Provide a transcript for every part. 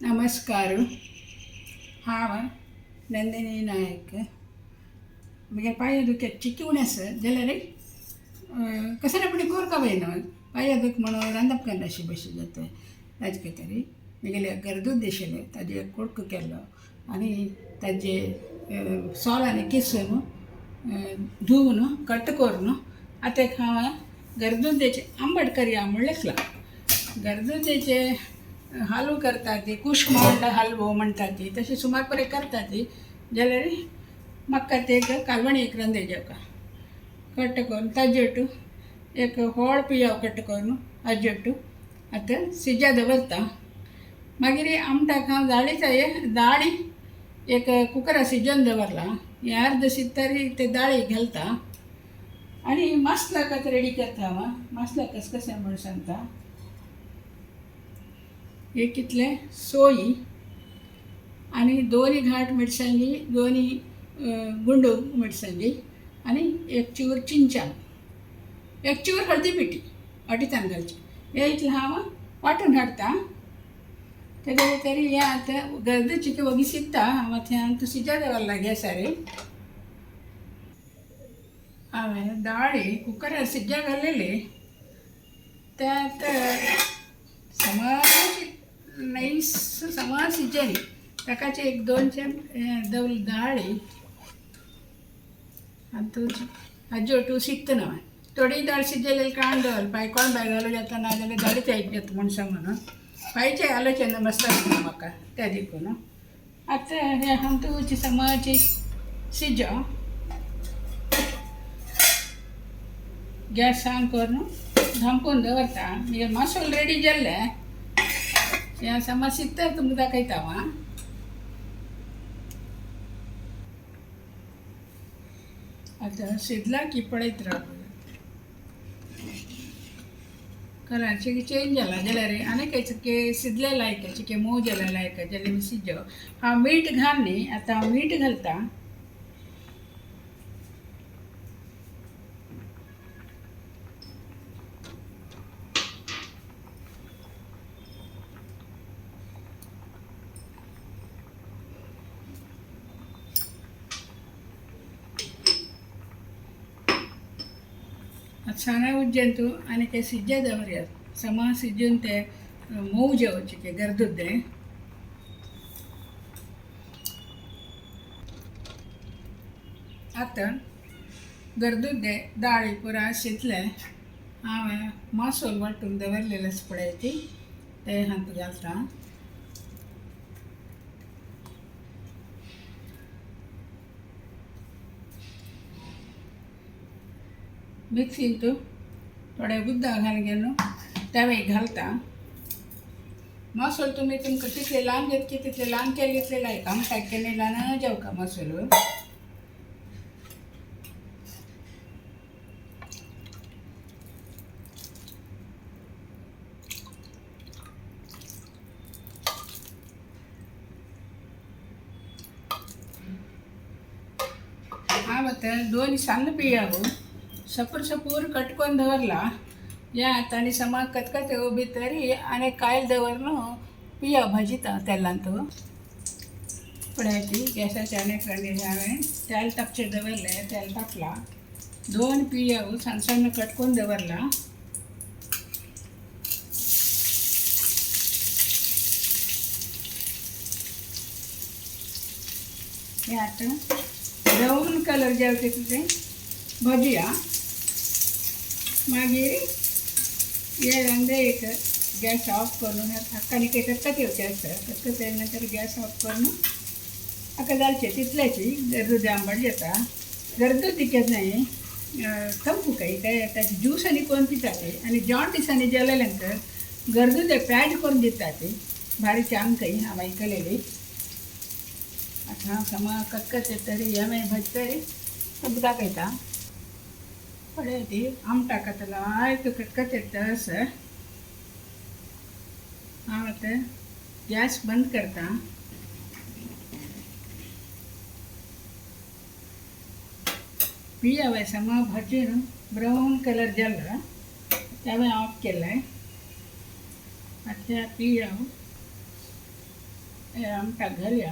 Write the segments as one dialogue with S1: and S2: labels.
S1: नमस्कार. हांव नंदिनी नायक. म्हगे पांय दुखतात चिकिवण आसा जाल्यार कसऱ्यापणी कोरका वयना पांय दूख म्हणून रांदप करनाशी बशी जाता. ताजे खातीर म्हगेले गरदूच दिशिल्ले ताजे एक कुडको केल्लो आनी ताजे सोलांनी किसून धुवन कट करून आतां एक हांव गरदूजेचे आंबट करया म्हूण लेखला. गरदूजेचे हालवो करता ती कुश्मांड हलवो म्हणटा ती तशी सुमार बरें करता ती जाल्यार म्हाका ते एक कालवणी एक रांदे जेवका कट करून ताजेट एक व्हड पियाव कट करून हाजेट आतां सिजा दवरता. मागीर आमटाक हांव दाळी एक कुकरा सिजोवन दवरला. हें अर्द शिजतरी ते दाळी घालता आनी मसलाक आतां रेडी करता. हांव मसलाक कशें म्हूण सांगता. एक कितले सोयी आनी दोनी घाट मिरसांगी दोनी गुंडू मिरसांगी आनी एक चिवर चिंचान एक चिवर हळदी पिठी वाटितान घालची. हे इतलें हांव वांटून हाडटा. तेजे तरी हें आतां गरजेची वगी शिजता. हांव आतां सिजा दवरला गॅसार. हांवें दाळी कुकरार सिज्जा घालेली त्यात समाज नैस समाज सिजली ताकाचे एक दोन दवरली दाळी हाजेटू शिकतना थोडी दाळ शिजलेली काण दवरली पांय कोण भायर घालूं जाता ना जाल्यार दाळी जायत घेता म्हणसो म्हणून पांयचे घालूचे मसला म्हाका त्या देखून. आतां हे हांतूची समाची सिजो गॅस ऑन करून धांपून दवरता. मागीर मसालो रेडी जाल्ले हें समज शिजता तुमकां दाखयता हांव. आतां शिजला की पळयत राव. कलर चेंज जाला जाल्यार आनी चिके शिजले लायक चिके मोव जाला लायक जाल्यार सिजो हांव मीठ घाल न्ही. आतां हांव मीठ घालता. साना उज्जैन तू आनी ते सिज्जे दवरयात समा सिजून ते मोव जेवचे के गरदुद्दे. आतां गरदुद्दे दाळी पुरा शिजले. हांवें मसालो वांटून दवरलेले पळय ती ते हातूंत घालता. मिक्सीन तू थोडे उदक घालून गेलो तवे घालता. मसालो तुमी तुमकां कितले ल्हान घेत की तितले ल्हान केले तितले लायक आमटाक केले ल्हान जेवका मसालो. हांव आतां दोन सान्न पियाव सपूर कटकोन दवरला. या आतां समा कतकत भितर आनी कायल दवरून पिया भाजीता तेलांत पळय ती गॅसाचेर आनीक हांवें तेल तापचेर दवरलें. तेल तापला. दोन पियाव सन्न सन्न कटकोन दवरला. हे आतां ब्राऊन कलर जेवता तिथे भाजया. मागीर हे रांदे एक गॅस ऑफ करून हाक्कानी काही कटकत येवचे आसता. कटकत येयले नंतर गॅस ऑफ करून हाका घालचे तितल्याची गरदूद आंबट जाता. गरदूद दिकेत नाही तंपू काही ताची ज्यूस आनी कोण पिता ते आनी जेवण दिसांनी जेवले नंतर गरदूद पॅड करून दिता ती भारी चांग काही हांव आयकलेली. आतां हांव समा कटकत येतरी हांवें भाजतरी तुमकां दाखयता. पळय ती आमटाक आतां लायक कटकत येता आसा. हांव आतां गॅस बंद करता. पियाव समा भाजून ब्राऊन कलर जाला ते हांवें ऑफ केलाय. आतां पियाव आमकां घालया.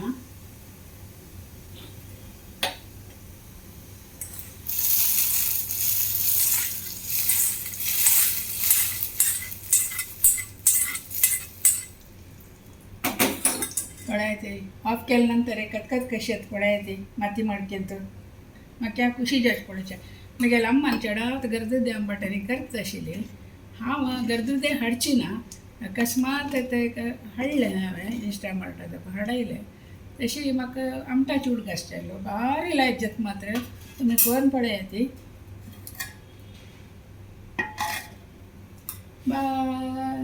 S1: पळायचे ऑफ केल्यानंतर कतकत कशी आहेत पळायचे माती ಮಾಡ್ಕೊಂತ म्हाका खुशी जास्त पडचे मगे अम्मान चडावत गरजदे अंबटरी करत आशिल्ली हांव गरजदे हाडची ना अकस्मात ते हाडलें हांवें इंस्टामार्टार हाडयलें तशी म्हाका आमटाची उडक आसतालो भारी लायक मात्र तुमी करून पळया ती बाय.